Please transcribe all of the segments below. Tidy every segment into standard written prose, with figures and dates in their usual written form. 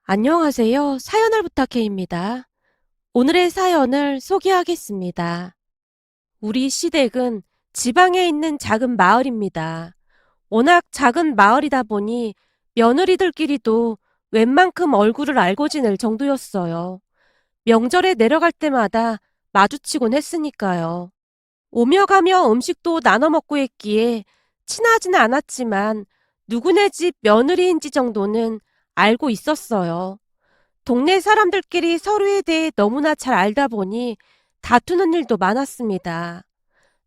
안녕하세요. 사연을 부탁해입니다. 오늘의 사연을 소개하겠습니다. 우리 시댁은 지방에 있는 작은 마을입니다. 워낙 작은 마을이다 보니 며느리들끼리도 웬만큼 얼굴을 알고 지낼 정도였어요. 명절에 내려갈 때마다 마주치곤 했으니까요. 오며 가며 음식도 나눠 먹고 했기에 친하지는 않았지만 누구네 집 며느리인지 정도는 알고 있었어요. 동네 사람들끼리 서로에 대해 너무나 잘 알다 보니 다투는 일도 많았습니다.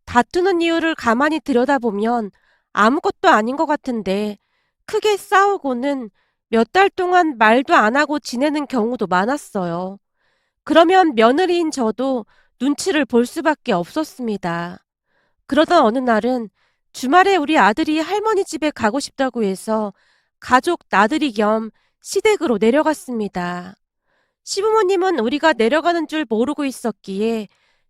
다투는 이유를 가만히 들여다보면 아무것도 아닌 것 같은데 크게 싸우고는 몇 달 동안 말도 안 하고 지내는 경우도 많았어요. 그러면 며느리인 저도 눈치를 볼 수밖에 없었습니다. 그러던 어느 날은 주말에 우리 아들이 할머니 집에 가고 싶다고 해서 가족 나들이 겸 시댁으로 내려갔습니다. 시부모님은 우리가 내려가는 줄 모르고 있었기에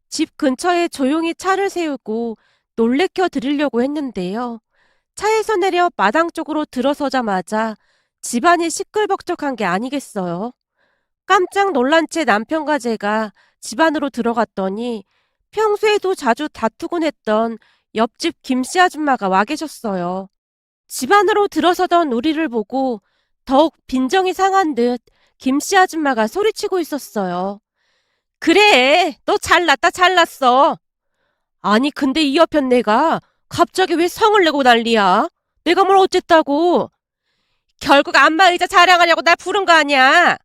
집 근처에 조용히 차를 세우고 놀래켜 드리려고 했는데요. 차에서 내려 마당 쪽으로 들어서자마자 집안이 시끌벅적한 게 아니겠어요. 깜짝 놀란 채 남편과 제가 집 안으로 들어갔더니 평소에도 자주 다투곤 했던 옆집 김씨 아줌마가 와 계셨어요. 집 안으로 들어서던 우리를 보고 더욱 빈정이 상한 듯 김씨 아줌마가 소리치고 있었어요. 그래, 너 잘났다 잘났어. 아니 근데 이 여편 내가 갑자기 왜 성을 내고 난리야? 내가 뭘 어쨌다고? 결국 안마의자 자랑하려고 날 부른 거 아니야?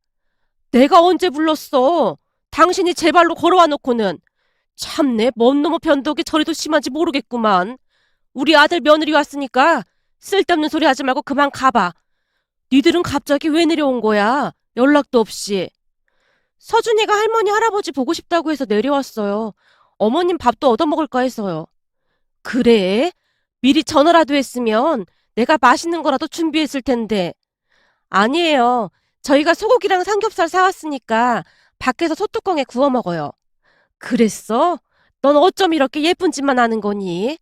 내가 언제 불렀어? 당신이 제 발로 걸어와 놓고는. 참내 뭔 놈의 변덕이 저리도 심한지 모르겠구만. 우리 아들 며느리 왔으니까 쓸데없는 소리 하지 말고 그만 가봐. 니들은 갑자기 왜 내려온 거야? 연락도 없이. 서준이가 할머니 할아버지 보고 싶다고 해서 내려왔어요. 어머님 밥도 얻어먹을까 해서요. 그래? 미리 전화라도 했으면 내가 맛있는 거라도 준비했을 텐데. 아니에요. 저희가 소고기랑 삼겹살 사왔으니까 밖에서 소뚜껑에 구워 먹어요. 그랬어? 넌 어쩜 이렇게 예쁜 짓만 하는 거니?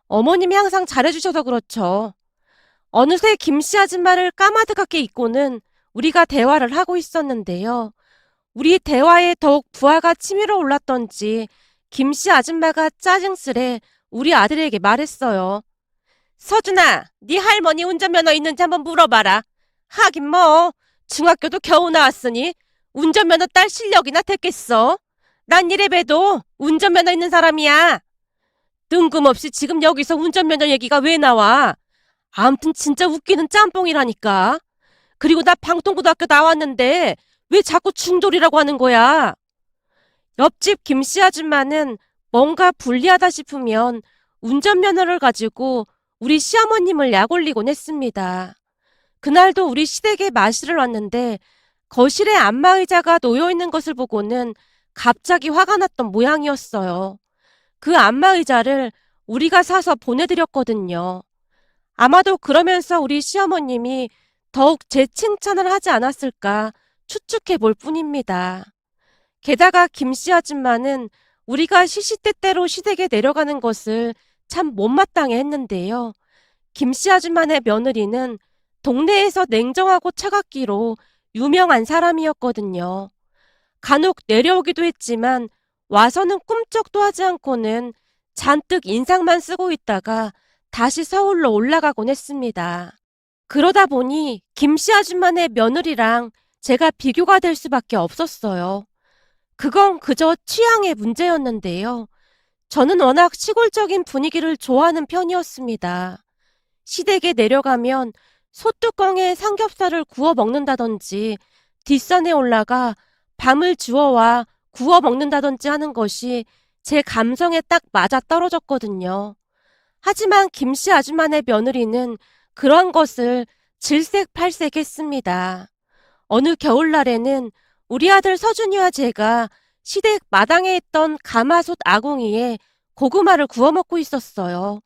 어머님이 항상 잘해주셔서 그렇죠. 어느새 김씨 아줌마를 까마득하게 잊고는 우리가 대화를 하고 있었는데요. 우리 대화에 더욱 부하가 치밀어 올랐던지 김씨 아줌마가 짜증스레 우리 아들에게 말했어요. 서준아, 네 할머니 운전면허 있는지 한번 물어봐라. 하긴 뭐 중학교도 겨우 나왔으니 운전면허 딸 실력이나 됐겠어. 난 이래봬도 운전면허 있는 사람이야. 뜬금없이 지금 여기서 운전면허 얘기가 왜 나와? 암튼 진짜 웃기는 짬뽕이라니까. 그리고 나 방통고등학교 나왔는데 왜 자꾸 중졸이라고 하는 거야? 옆집 김씨 아줌마는 뭔가 불리하다 싶으면 운전면허를 가지고 우리 시어머님을 약올리곤 했습니다. 그날도 우리 시댁에 마실을 왔는데 거실에 안마의자가 놓여있는 것을 보고는 갑자기 화가 났던 모양이었어요. 그 안마의자를 우리가 사서 보내드렸거든요. 아마도 그러면서 우리 시어머님이 더욱 제 칭찬을 하지 않았을까 추측해 볼 뿐입니다. 게다가 김씨 아줌마는 우리가 시시때때로 시댁에 내려가는 것을 참 못마땅해 했는데요. 김씨 아줌마네 며느리는 동네에서 냉정하고 차갑기로 유명한 사람이었거든요. 간혹 내려오기도 했지만 와서는 꿈쩍도 하지 않고는 잔뜩 인상만 쓰고 있다가 다시 서울로 올라가곤 했습니다. 그러다 보니 김씨 아줌마네 며느리랑 제가 비교가 될 수밖에 없었어요. 그건 그저 취향의 문제였는데요. 저는 워낙 시골적인 분위기를 좋아하는 편이었습니다. 시댁에 내려가면 소뚜껑에 삼겹살을 구워 먹는다든지 뒷산에 올라가 밤을 주워와 구워 먹는다든지 하는 것이 제 감성에 딱 맞아 떨어졌거든요. 하지만 김씨 아줌마네 며느리는 그런 것을 질색팔색했습니다. 어느 겨울날에는 우리 아들 서준이와 제가 시댁 마당에 있던 가마솥 아궁이에 고구마를 구워 먹고 있었어요.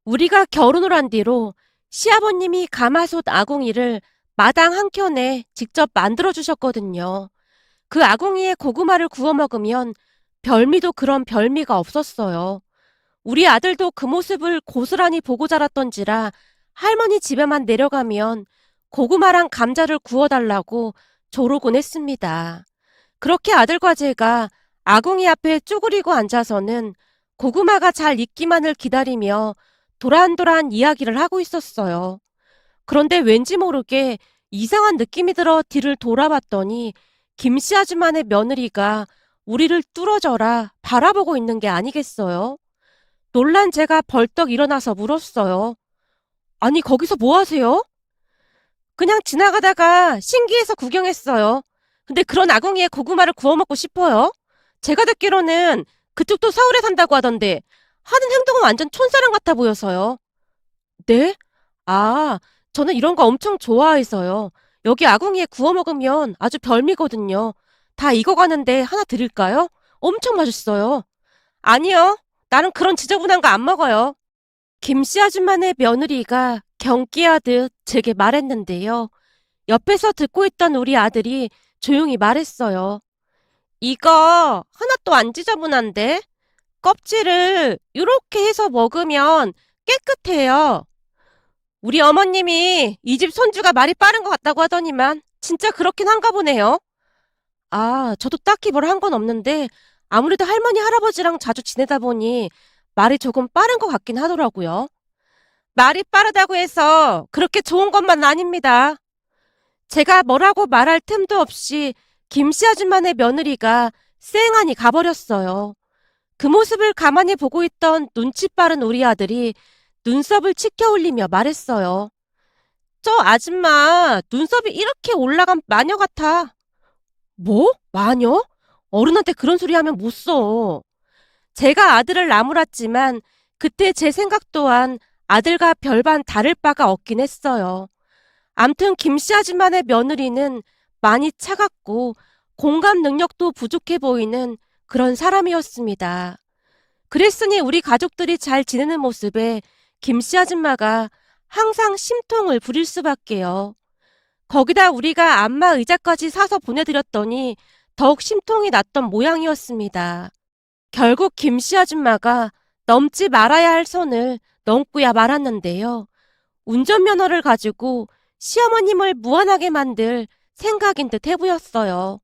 우리가 결혼을 한 뒤로 시아버님이 가마솥 아궁이를 마당 한켠에 직접 만들어 주셨거든요. 그 아궁이에 고구마를 구워 먹으면 별미도 그런 별미가 없었어요. 우리 아들도 그 모습을 고스란히 보고 자랐던지라 할머니 집에만 내려가면 고구마랑 감자를 구워달라고 조르곤 했습니다. 그렇게 아들과 제가 아궁이 앞에 쪼그리고 앉아서는 고구마가 잘 익기만을 기다리며 도란도란 이야기를 하고 있었어요. 그런데 왠지 모르게 이상한 느낌이 들어 뒤를 돌아봤더니 김씨 아줌마네 며느리가 우리를 뚫어져라 바라보고 있는 게 아니겠어요? 놀란 제가 벌떡 일어나서 물었어요. 아니, 거기서 뭐 하세요? 그냥 지나가다가 신기해서 구경했어요. 근데 그런 아궁이에 고구마를 구워 먹고 싶어요? 제가 듣기로는 그쪽도 서울에 산다고 하던데 하는 행동은 완전 촌사람 같아 보여서요. 네? 아, 저는 이런 거 엄청 좋아해서요. 여기 아궁이에 구워 먹으면 아주 별미거든요. 다 익어가는데 하나 드릴까요? 엄청 맛있어요. 아니요. 나는 그런 지저분한 거 안 먹어요. 김씨 아줌마네 며느리가 경기하듯 제게 말했는데요. 옆에서 듣고 있던 우리 아들이 조용히 말했어요. 이거 하나도 안 지저분한데? 껍질을 이렇게 해서 먹으면 깨끗해요. 우리 어머님이 이 집 손주가 말이 빠른 것 같다고 하더니만 진짜 그렇긴 한가 보네요. 아, 저도 딱히 뭘 한 건 없는데 아무래도 할머니, 할아버지랑 자주 지내다 보니 말이 조금 빠른 것 같긴 하더라고요. 말이 빠르다고 해서 그렇게 좋은 것만 아닙니다. 제가 뭐라고 말할 틈도 없이 김씨 아줌마네 며느리가 쌩하니 가버렸어요. 그 모습을 가만히 보고 있던 눈치 빠른 우리 아들이 눈썹을 치켜 올리며 말했어요. 저 아줌마 눈썹이 이렇게 올라간 마녀 같아. 뭐? 마녀? 어른한테 그런 소리 하면 못 써. 제가 아들을 나무랐지만 그때 제 생각 또한 아들과 별반 다를 바가 없긴 했어요. 암튼 김씨 아줌마네 며느리는 많이 차갑고 공감 능력도 부족해 보이는 그런 사람이었습니다. 그랬으니 우리 가족들이 잘 지내는 모습에 김씨 아줌마가 항상 심통을 부릴 수밖에요. 거기다 우리가 안마 의자까지 사서 보내드렸더니 더욱 심통이 났던 모양이었습니다. 결국 김씨 아줌마가 넘지 말아야 할 선을 넘고야 말았는데요. 운전면허를 가지고 시어머님을 무안하게 만들 생각인 듯 해보였어요.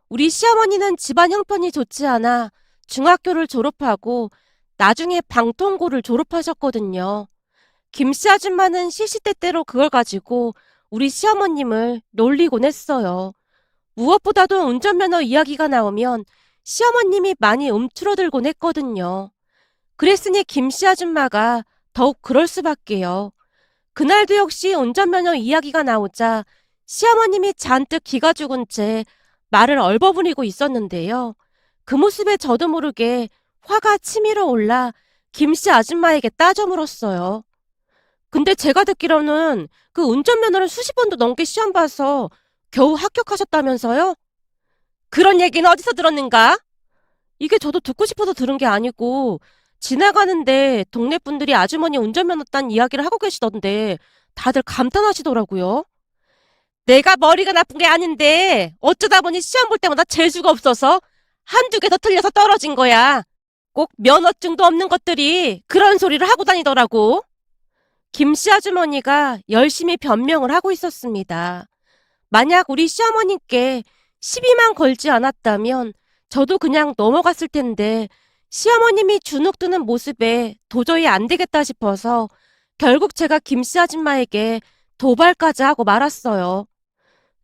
우리 시어머니는 집안 형편이 좋지 않아 중학교를 졸업하고 나중에 방통고를 졸업하셨거든요. 김씨 아줌마는 시시때때로 그걸 가지고 우리 시어머님을 놀리곤 했어요. 무엇보다도 운전면허 이야기가 나오면 시어머님이 많이 움츠러들곤 했거든요. 그랬으니 김씨 아줌마가 더욱 그럴 수밖에요. 그날도 역시 운전면허 이야기가 나오자 시어머님이 잔뜩 기가 죽은 채 말을 얼버무리고 있었는데요. 그 모습에 저도 모르게 화가 치밀어 올라 김씨 아줌마에게 따져 물었어요. 근데 제가 듣기로는 그 운전면허를 수십 번도 넘게 시험 봐서 겨우 합격하셨다면서요? 그런 얘기는 어디서 들었는가? 이게 저도 듣고 싶어서 들은 게 아니고 지나가는데 동네 분들이 아주머니 운전면허 딴 이야기를 하고 계시던데 다들 감탄하시더라고요. 내가 머리가 나쁜 게 아닌데 어쩌다 보니 시험 볼 때마다 재수가 없어서 한두 개 더 틀려서 떨어진 거야. 꼭 면허증도 없는 것들이 그런 소리를 하고 다니더라고. 김씨 아주머니가 열심히 변명을 하고 있었습니다. 만약 우리 시어머님께 시비만 걸지 않았다면 저도 그냥 넘어갔을 텐데 시어머님이 주눅 드는 모습에 도저히 안 되겠다 싶어서 결국 제가 김씨 아줌마에게 도발까지 하고 말았어요.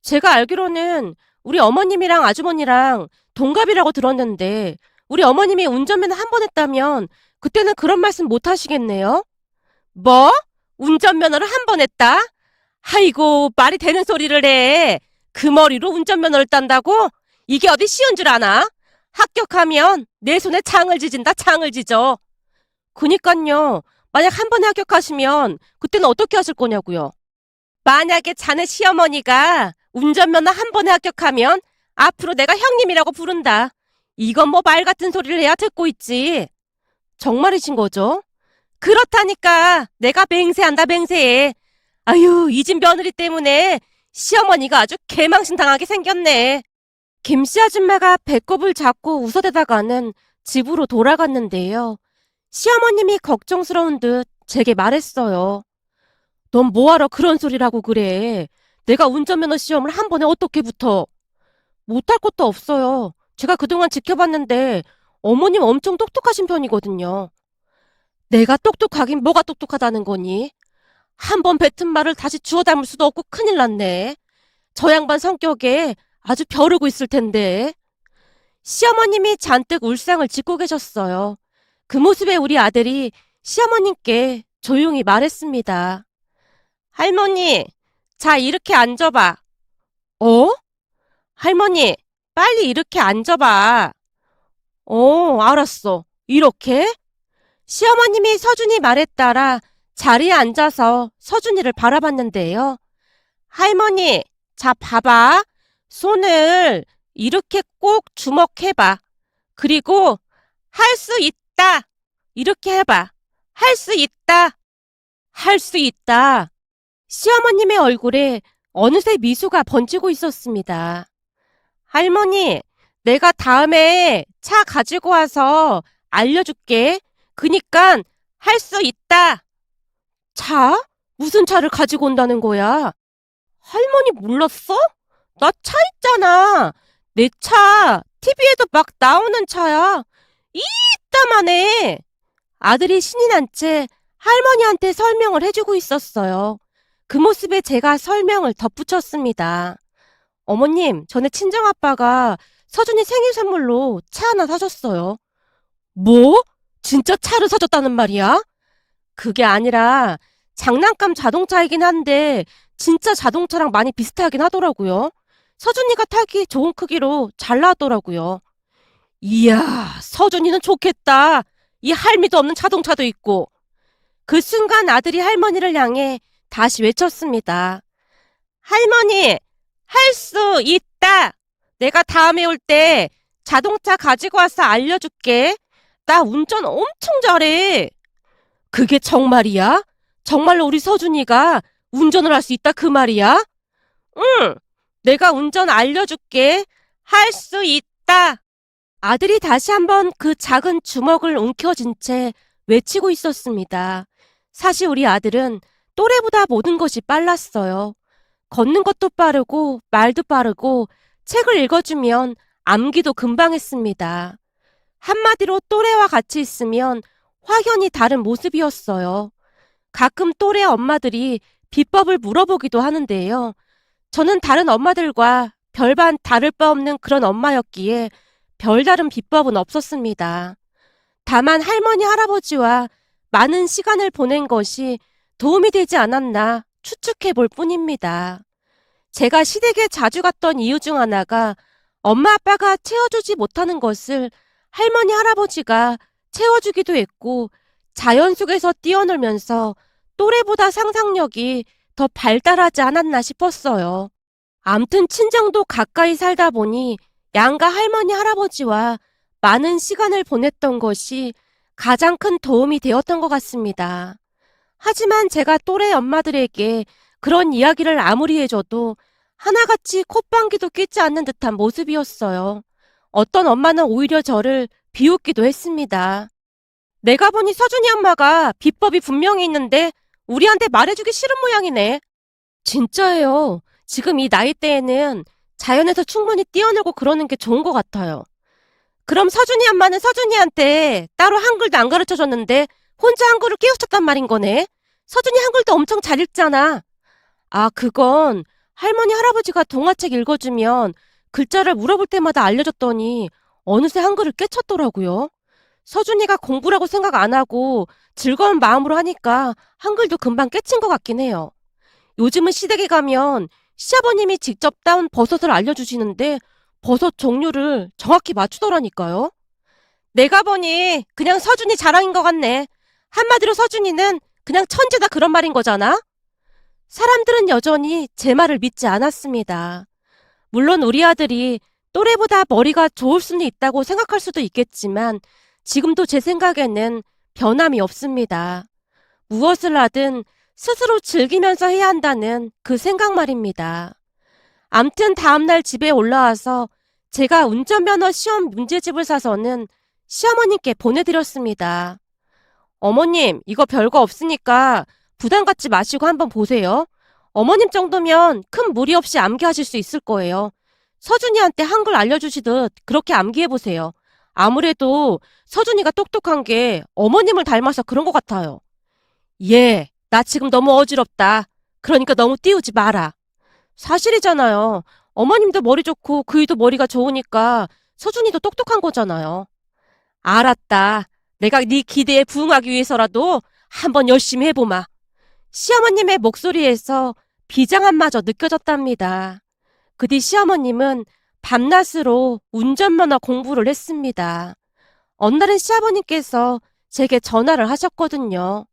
제가 알기로는 우리 어머님이랑 아주머니랑 동갑이라고 들었는데 우리 어머님이 운전면허 한 번 했다면 그때는 그런 말씀 못 하시겠네요? 뭐? 운전면허를 한 번 했다? 아이고, 말이 되는 소리를 해. 그 머리로 운전면허를 딴다고? 이게 어디 쉬운 줄 아나? 합격하면 내 손에 창을 지진다, 창을 지져. 그니깐요. 만약 한 번에 합격하시면 그때는 어떻게 하실 거냐고요. 만약에 자네 시어머니가 운전면허 한 번에 합격하면 앞으로 내가 형님이라고 부른다. 이건 뭐 말 같은 소리를 해야 듣고 있지. 정말이신 거죠? 그렇다니까 내가 맹세한다 맹세해. 아유, 이 집 며느리 때문에 시어머니가 아주 개망신 당하게 생겼네. 김씨 아줌마가 배꼽을 잡고 웃어대다가는 집으로 돌아갔는데요. 시어머님이 걱정스러운 듯 제게 말했어요. 넌 뭐하러 그런 소리라고 그래. 내가 운전면허 시험을 한 번에 어떻게 붙어? 못할 것도 없어요. 제가 그동안 지켜봤는데 어머님 엄청 똑똑하신 편이거든요. 내가 똑똑하긴 뭐가 똑똑하다는 거니? 한 번 뱉은 말을 다시 주워 담을 수도 없고 큰일 났네. 저 양반 성격에 아주 벼르고 있을 텐데. 시어머님이 잔뜩 울상을 짓고 계셨어요. 그 모습에 우리 아들이 시어머님께 조용히 말했습니다. 할머니, 자, 이렇게 앉아봐. 어? 할머니, 빨리 이렇게 앉아봐. 알았어. 이렇게? 시어머님이 서준이 말에 따라 자리에 앉아서 서준이를 바라봤는데요. 할머니, 자, 봐봐. 손을 이렇게 꼭 주먹해봐. 그리고 할 수 있다. 이렇게 해봐. 할 수 있다. 할 수 있다. 시어머님의 얼굴에 어느새 미소가 번지고 있었습니다. 할머니, 내가 다음에 차 가지고 와서 알려줄게. 그니깐 할 수 있다. 차? 무슨 차를 가지고 온다는 거야? 할머니 몰랐어? 나 차 있잖아. 내 차, TV에도 막 나오는 차야. 이따만해. 아들이 신이 난 채 할머니한테 설명을 해주고 있었어요. 그 모습에 제가 설명을 덧붙였습니다. 어머님, 전에 친정아빠가 서준이 생일 선물로 차 하나 사줬어요. 뭐? 진짜 차를 사줬다는 말이야? 그게 아니라 장난감 자동차이긴 한데 진짜 자동차랑 많이 비슷하긴 하더라고요. 서준이가 타기 좋은 크기로 잘 나왔더라고요. 이야, 서준이는 좋겠다. 이 할미도 없는 자동차도 있고. 그 순간 아들이 할머니를 향해 다시 외쳤습니다. 할머니, 할 수 있다. 내가 다음에 올 때 자동차 가지고 와서 알려줄게. 나 운전 엄청 잘해. 그게 정말이야? 정말로 우리 서준이가 운전을 할 수 있다 그 말이야? 응, 내가 운전 알려줄게. 할 수 있다. 아들이 다시 한번 그 작은 주먹을 움켜쥔 채 외치고 있었습니다. 사실 우리 아들은 또래보다 모든 것이 빨랐어요. 걷는 것도 빠르고 말도 빠르고 책을 읽어주면 암기도 금방 했습니다. 한마디로 또래와 같이 있으면 확연히 다른 모습이었어요. 가끔 또래 엄마들이 비법을 물어보기도 하는데요. 저는 다른 엄마들과 별반 다를 바 없는 그런 엄마였기에 별다른 비법은 없었습니다. 다만 할머니, 할아버지와 많은 시간을 보낸 것이 도움이 되지 않았나 추측해 볼 뿐입니다. 제가 시댁에 자주 갔던 이유 중 하나가 엄마 아빠가 채워주지 못하는 것을 할머니, 할아버지가 채워주기도 했고 자연 속에서 뛰어놀면서 또래보다 상상력이 더 발달하지 않았나 싶었어요. 암튼 친정도 가까이 살다 보니 양가 할머니, 할아버지와 많은 시간을 보냈던 것이 가장 큰 도움이 되었던 것 같습니다. 하지만 제가 또래 엄마들에게 그런 이야기를 아무리 해줘도 하나같이 콧방귀도 뀌지 않는 듯한 모습이었어요. 어떤 엄마는 오히려 저를 비웃기도 했습니다. 내가 보니 서준이 엄마가 비법이 분명히 있는데 우리한테 말해주기 싫은 모양이네. 진짜예요. 지금 이 나이대에는 자연에서 충분히 뛰어놀고 그러는 게 좋은 것 같아요. 그럼 서준이 엄마는 서준이한테 따로 한글도 안 가르쳐줬는데 혼자 한글을 깨우쳤단 말인 거네. 서준이 한글도 엄청 잘 읽잖아. 아, 그건 할머니, 할아버지가 동화책 읽어주면 글자를 물어볼 때마다 알려줬더니 어느새 한글을 깨쳤더라고요. 서준이가 공부라고 생각 안 하고 즐거운 마음으로 하니까 한글도 금방 깨친 것 같긴 해요. 요즘은 시댁에 가면 시아버님이 직접 따온 버섯을 알려주시는데 버섯 종류를 정확히 맞추더라니까요. 내가 보니 그냥 서준이 자랑인 것 같네. 한마디로 서준이는 그냥 천재다 그런 말인 거잖아. 사람들은 여전히 제 말을 믿지 않았습니다. 물론 우리 아들이 또래보다 머리가 좋을 수는 있다고 생각할 수도 있겠지만 지금도 제 생각에는 변함이 없습니다. 무엇을 하든 스스로 즐기면서 해야 한다는 그 생각 말입니다. 암튼 다음날 집에 올라와서 제가 운전면허 시험 문제집을 사서는 시어머님께 보내드렸습니다. 어머님, 이거 별거 없으니까 부담 갖지 마시고 한번 보세요. 어머님 정도면 큰 무리 없이 암기하실 수 있을 거예요. 서준이한테 한글 알려주시듯 그렇게 암기해보세요. 아무래도 서준이가 똑똑한 게 어머님을 닮아서 그런 것 같아요. 예, 나 지금 너무 어지럽다. 그러니까 너무 띄우지 마라. 사실이잖아요. 어머님도 머리 좋고 그이도 머리가 좋으니까 서준이도 똑똑한 거잖아요. 알았다. 내가 네 기대에 부응하기 위해서라도 한번 열심히 해보마. 시어머님의 목소리에서 비장함마저 느껴졌답니다. 그 뒤 시어머님은 밤낮으로 운전면허 공부를 했습니다. 어느 날은 시아버님께서 제게 전화를 하셨거든요.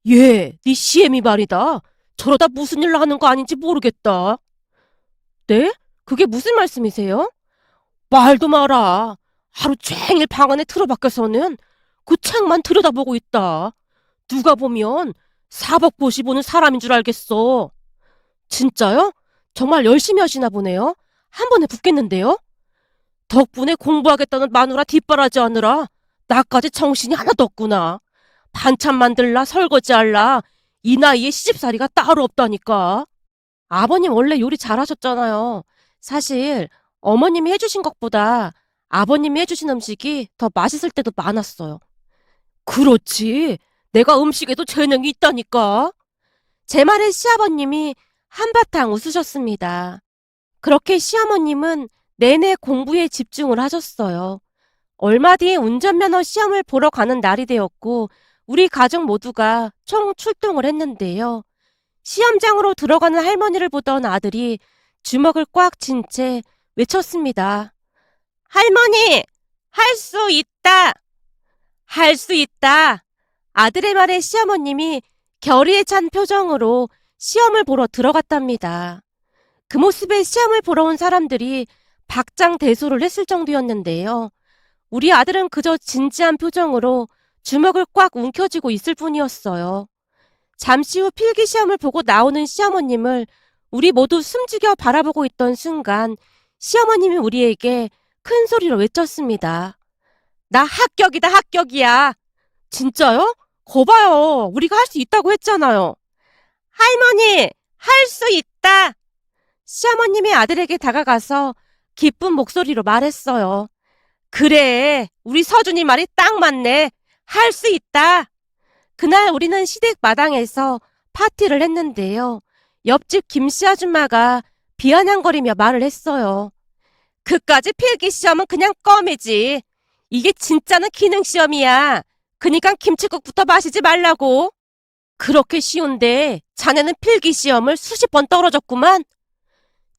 예, 네 시애미 말이다. 저러다 무슨 일 나는 거 아닌지 모르겠다. 네? 그게 무슨 말씀이세요? 말도 마라. 하루 종일 방 안에 틀어박혀서는 그 책만 들여다보고 있다. 누가 보면 사법고시 보는 사람인 줄 알겠어. 진짜요? 정말 열심히 하시나 보네요. 한 번에 붙겠는데요? 덕분에 공부하겠다는 마누라 뒷바라지 하느라 나까지 정신이 하나도 없구나. 반찬 만들라 설거지할라 이 나이에 시집살이가 따로 없다니까. 아버님 원래 요리 잘하셨잖아요. 사실 어머님이 해주신 것보다 아버님이 해주신 음식이 더 맛있을 때도 많았어요. 그렇지. 내가 음식에도 재능이 있다니까. 제 말에 시아버님이 한바탕 웃으셨습니다. 그렇게 시어머님은 내내 공부에 집중을 하셨어요. 얼마 뒤에 운전면허 시험을 보러 가는 날이 되었고 우리 가족 모두가 총 출동을 했는데요. 시험장으로 들어가는 할머니를 보던 아들이 주먹을 꽉 쥔 채 외쳤습니다. 할머니! 할 수 있다! 할 수 있다! 아들의 말에 시어머님이 결의에 찬 표정으로 시험을 보러 들어갔답니다. 그 모습에 시험을 보러 온 사람들이 박장대소를 했을 정도였는데요. 우리 아들은 그저 진지한 표정으로 주먹을 꽉 움켜쥐고 있을 뿐이었어요. 잠시 후 필기시험을 보고 나오는 시어머님을 우리 모두 숨죽여 바라보고 있던 순간 시어머님이 우리에게 큰 소리로 외쳤습니다. 나 합격이다, 합격이야. 진짜요? 거봐요. 우리가 할 수 있다고 했잖아요. 할머니, 할 수 있다. 시어머님이 아들에게 다가가서 기쁜 목소리로 말했어요. 그래, 우리 서준이 말이 딱 맞네. 할 수 있다. 그날 우리는 시댁 마당에서 파티를 했는데요. 옆집 김씨 아줌마가 비아냥거리며 말을 했어요. 그까지 필기시험은 그냥 껌이지. 이게 진짜는 기능시험이야. 그니까 김치국부터 마시지 말라고. 그렇게 쉬운데 자네는 필기시험을 수십 번 떨어졌구만.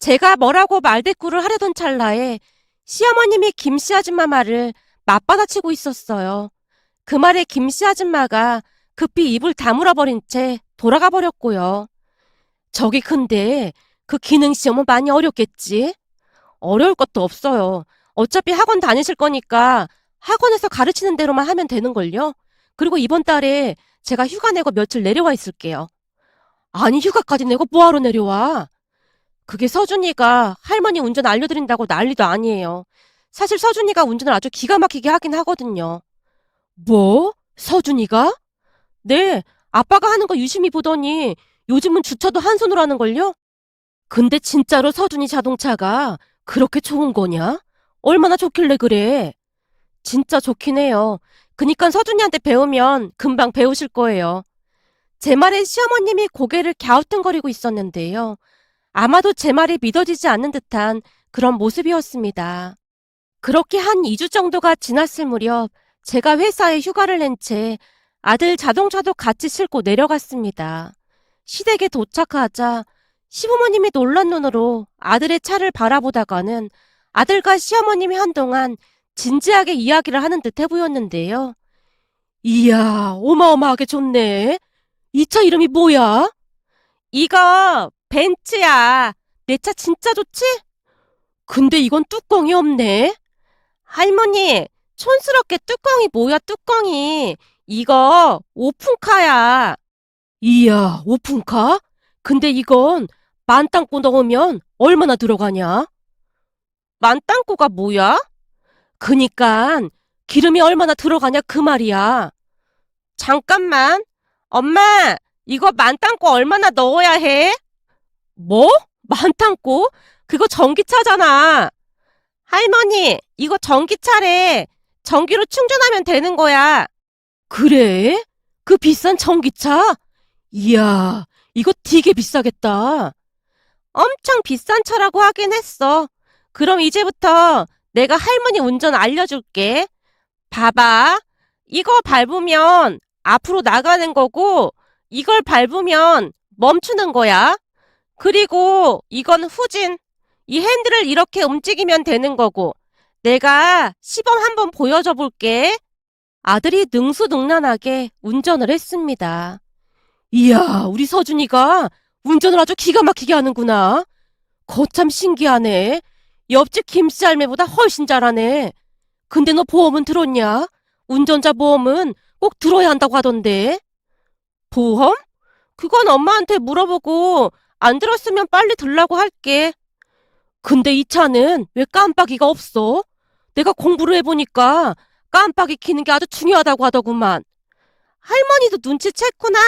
제가 뭐라고 말대꾸를 하려던 찰나에 시어머님이 김씨 아줌마 말을 맞받아치고 있었어요. 그 말에 김씨 아줌마가 급히 입을 다물어 버린 채 돌아가 버렸고요. 저기 근데 그 기능시험은 많이 어렵겠지? 어려울 것도 없어요. 어차피 학원 다니실 거니까 학원에서 가르치는 대로만 하면 되는걸요? 그리고 이번 달에 제가 휴가 내고 며칠 내려와 있을게요. 아니 휴가까지 내고 뭐하러 내려와? 그게 서준이가 할머니 운전 알려드린다고 난리도 아니에요. 사실 서준이가 운전을 아주 기가 막히게 하긴 하거든요. 뭐? 서준이가? 네, 아빠가 하는 거 유심히 보더니 요즘은 주차도 한 손으로 하는걸요? 근데 진짜로 서준이 자동차가 그렇게 좋은 거냐? 얼마나 좋길래 그래? 진짜 좋긴 해요. 그니까 서준이한테 배우면 금방 배우실 거예요. 제 말에 시어머님이 고개를 갸우뚱거리고 있었는데요. 아마도 제 말이 믿어지지 않는 듯한 그런 모습이었습니다. 그렇게 한 2주 정도가 지났을 무렵 제가 회사에 휴가를 낸 채 아들 자동차도 같이 싣고 내려갔습니다. 시댁에 도착하자 시부모님이 놀란 눈으로 아들의 차를 바라보다가는 아들과 시어머님이 한동안 진지하게 이야기를 하는 듯해 보였는데요. 이야, 어마어마하게 좋네. 이 차 이름이 뭐야? 이거 벤츠야. 내 차 진짜 좋지? 근데 이건 뚜껑이 없네. 할머니, 촌스럽게 뚜껑이 뭐야, 뚜껑이. 이거 오픈카야. 이야, 오픈카? 근데 이건 만땅고 넣으면 얼마나 들어가냐? 만땅고가 뭐야? 그니깐 기름이 얼마나 들어가냐 그 말이야. 잠깐만. 엄마, 이거 만땅고 얼마나 넣어야 해? 뭐? 만땅고? 그거 전기차잖아. 할머니, 이거 전기차래. 전기로 충전하면 되는 거야. 그래? 그 비싼 전기차? 이야, 이거 되게 비싸겠다. 엄청 비싼 차라고 하긴 했어. 그럼 이제부터 내가 할머니 운전 알려줄게. 봐봐. 이거 밟으면 앞으로 나가는 거고, 이걸 밟으면 멈추는 거야. 그리고 이건 후진. 이 핸들을 이렇게 움직이면 되는 거고, 내가 시범 한번 보여줘 볼게. 아들이 능수능란하게 운전을 했습니다. 이야, 우리 서준이가 운전을 아주 기가 막히게 하는구나. 거참 신기하네. 옆집 김씨 할매보다 훨씬 잘하네. 근데 너 보험은 들었냐? 운전자 보험은 꼭 들어야 한다고 하던데. 보험? 그건 엄마한테 물어보고 안 들었으면 빨리 들라고 할게. 근데 이 차는 왜 깜빡이가 없어? 내가 공부를 해보니까 깜빡이 켜는 게 아주 중요하다고 하더구만. 할머니도 눈치챘구나.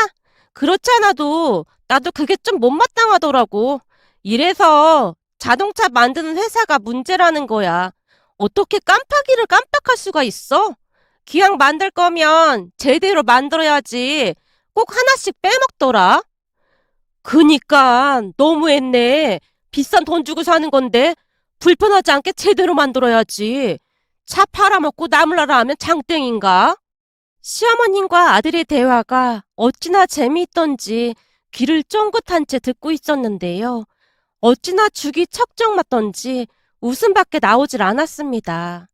그렇지 않아도 나도 그게 좀 못마땅하더라고. 이래서 자동차 만드는 회사가 문제라는 거야. 어떻게 깜빡이를 깜빡할 수가 있어? 기왕 만들 거면 제대로 만들어야지. 꼭 하나씩 빼먹더라. 그니까 너무했네. 비싼 돈 주고 사는 건데 불편하지 않게 제대로 만들어야지. 차 팔아먹고 나물나라 하면 장땡인가? 시어머님과 아들의 대화가 어찌나 재미있던지 귀를 쫑긋한 채 듣고 있었는데요. 어찌나 죽이 척정 맞던지 웃음밖에 나오질 않았습니다.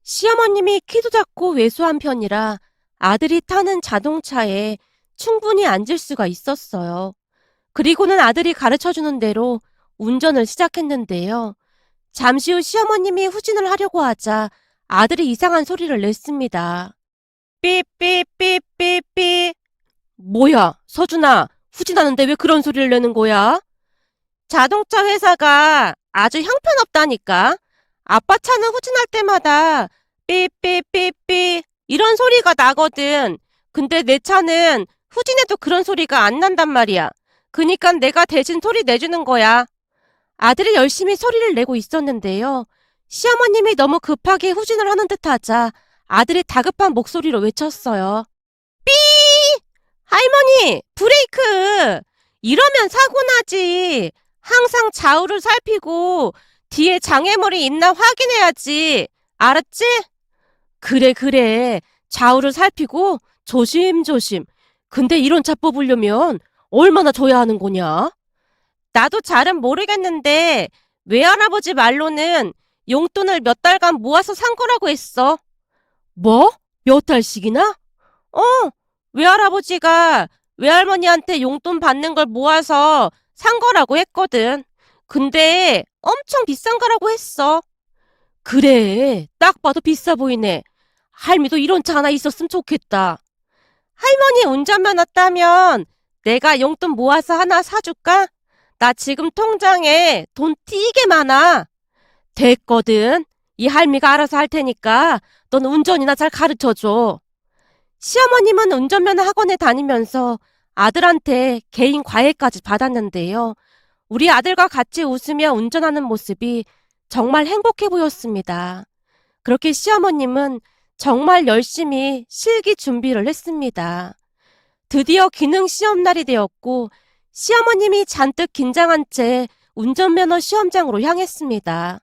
시어머님이 키도 작고 왜소한 편이라 아들이 타는 자동차에 충분히 앉을 수가 있었어요. 그리고는 아들이 가르쳐주는 대로 운전을 시작했는데요. 잠시 후 시어머님이 후진을 하려고 하자 아들이 이상한 소리를 냈습니다. 삐삐삐삐삐. 뭐야, 서준아, 후진하는데 왜 그런 소리를 내는 거야? 자동차 회사가 아주 형편없다니까. 아빠 차는 후진할 때마다 삐삐삐삐 이런 소리가 나거든. 근데 내 차는 후진해도 그런 소리가 안 난단 말이야. 그니까 내가 대신 소리 내주는 거야. 아들이 열심히 소리를 내고 있었는데요. 시어머님이 너무 급하게 후진을 하는 듯 하자 아들이 다급한 목소리로 외쳤어요. 삐! 할머니, 브레이크! 이러면 사고 나지. 항상 좌우를 살피고 뒤에 장애물이 있나 확인해야지. 알았지? 그래, 그래. 좌우를 살피고 조심조심. 근데 이런 차 뽑으려면 얼마나 줘야 하는 거냐? 나도 잘은 모르겠는데 외할아버지 말로는 용돈을 몇 달간 모아서 산 거라고 했어. 뭐? 몇 달씩이나? 어, 외할아버지가 외할머니한테 용돈 받는 걸 모아서 산 거라고 했거든. 근데 엄청 비싼 거라고 했어. 그래, 딱 봐도 비싸 보이네. 할미도 이런 차 하나 있었으면 좋겠다. 할머니 운전면허 따면 내가 용돈 모아서 하나 사줄까? 나 지금 통장에 돈 되게 많아. 됐거든. 이 할미가 알아서 할 테니까 넌 운전이나 잘 가르쳐줘. 시어머님은 운전면허 학원에 다니면서 아들한테 개인 과외까지 받았는데요. 우리 아들과 같이 웃으며 운전하는 모습이 정말 행복해 보였습니다. 그렇게 시어머님은 정말 열심히 실기 준비를 했습니다. 드디어 기능 시험날이 되었고 시어머님이 잔뜩 긴장한 채 운전면허 시험장으로 향했습니다.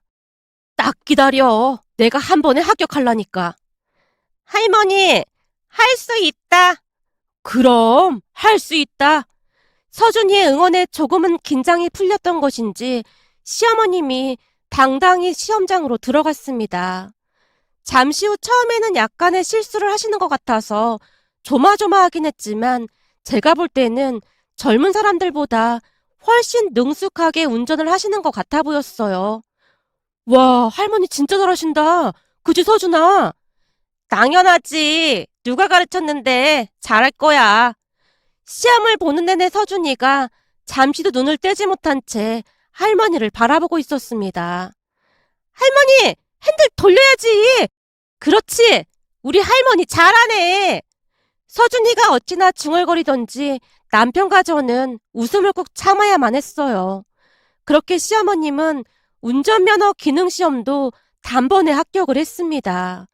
딱 기다려. 내가 한 번에 합격하려니까. 할머니, 할 수 있다. 그럼 할 수 있다. 서준이의 응원에 조금은 긴장이 풀렸던 것인지 시어머님이 당당히 시험장으로 들어갔습니다. 잠시 후 처음에는 약간의 실수를 하시는 것 같아서 조마조마하긴 했지만 제가 볼 때는 젊은 사람들보다 훨씬 능숙하게 운전을 하시는 것 같아 보였어요. 와, 할머니 진짜 잘하신다. 그지, 서준아? 당연하지. 누가 가르쳤는데 잘할 거야. 시험을 보는 내내 서준이가 잠시도 눈을 떼지 못한 채 할머니를 바라보고 있었습니다. 할머니, 핸들 돌려야지. 그렇지. 우리 할머니 잘하네. 서준이가 어찌나 중얼거리던지 남편과 저는 웃음을 꼭 참아야만 했어요. 그렇게 시어머님은 운전면허 기능시험도 단번에 합격을 했습니다.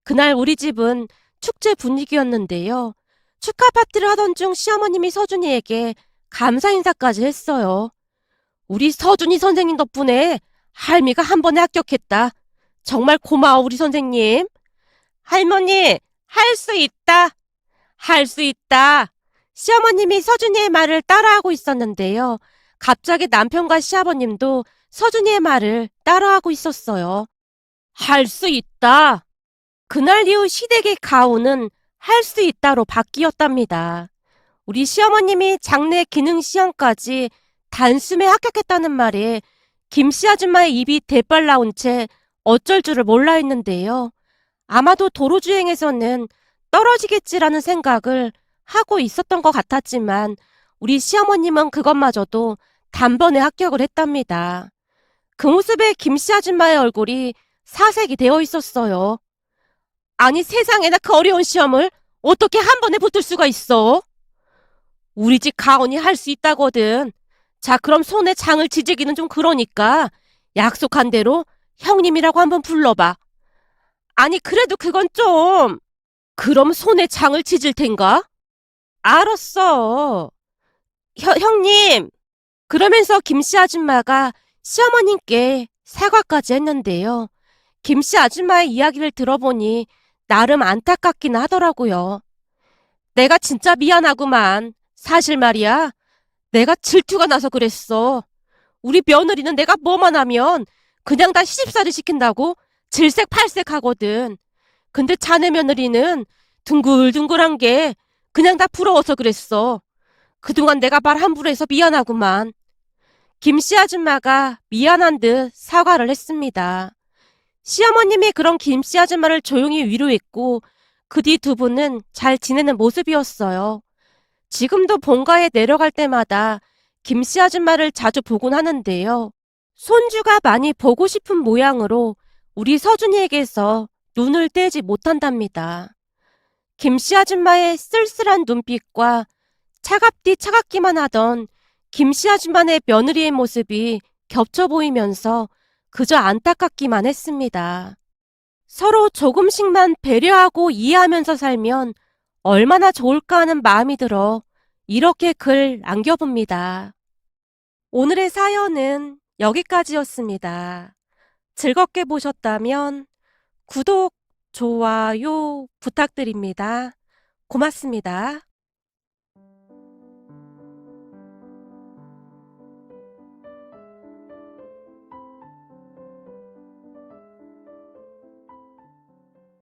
그날 우리 집은 축제 분위기였는데요. 축하 파티를 하던 중 시어머님이 서준이에게 감사 인사까지 했어요. 우리 서준이 선생님 덕분에 할미가 한 번에 합격했다. 정말 고마워, 우리 선생님. 할머니, 할 수 있다. 할 수 있다. 시어머님이 서준이의 말을 따라하고 있었는데요. 갑자기 남편과 시아버님도 서준이의 말을 따라하고 있었어요. 할 수 있다. 그날 이후 시댁의 가오는 할 수 있다로 바뀌었답니다. 우리 시어머님이 장래 기능 시험까지 단숨에 합격했다는 말에 김씨 아줌마의 입이 대빨 나온 채 어쩔 줄을 몰라 했는데요. 아마도 도로주행에서는 떨어지겠지라는 생각을 하고 있었던 것 같았지만 우리 시어머님은 그것마저도 단번에 합격을 했답니다. 그 모습에 김씨 아줌마의 얼굴이 사색이 되어 있었어요. 아니 세상에나 그 어려운 시험을 어떻게 한 번에 붙을 수가 있어? 우리 집 가온이 할 수 있다거든. 자, 그럼 손에 장을 지지기는 좀 그러니까 약속한 대로 형님이라고 한번 불러봐. 아니 그래도 그건 좀... 그럼 손에 장을 지질 텐가? 알았어. 형님. 그러면서 김씨 아줌마가 시어머님께 사과까지 했는데요. 김씨 아줌마의 이야기를 들어보니 나름 안타깝긴 하더라고요. 내가 진짜 미안하구만. 사실 말이야. 내가 질투가 나서 그랬어. 우리 며느리는 내가 뭐만 하면 그냥 다 시집살이 시킨다고 질색팔색하거든. 근데 자네 며느리는 둥글둥글한 게 그냥 다 부러워서 그랬어. 그동안 내가 말 함부로 해서 미안하구만. 김씨 아줌마가 미안한 듯 사과를 했습니다. 시어머님이 그런 김씨 아줌마를 조용히 위로했고 그 뒤 두 분은 잘 지내는 모습이었어요. 지금도 본가에 내려갈 때마다 김씨 아줌마를 자주 보곤 하는데요. 손주가 많이 보고 싶은 모양으로 우리 서준이에게서 눈을 떼지 못한답니다. 김씨 아줌마의 쓸쓸한 눈빛과 차갑디 차갑기만 하던 김씨 아줌마의 며느리의 모습이 겹쳐 보이면서 그저 안타깝기만 했습니다. 서로 조금씩만 배려하고 이해하면서 살면 얼마나 좋을까 하는 마음이 들어 이렇게 글 남겨봅니다. 오늘의 사연은 여기까지였습니다. 즐겁게 보셨다면 구독, 좋아요 부탁드립니다. 고맙습니다.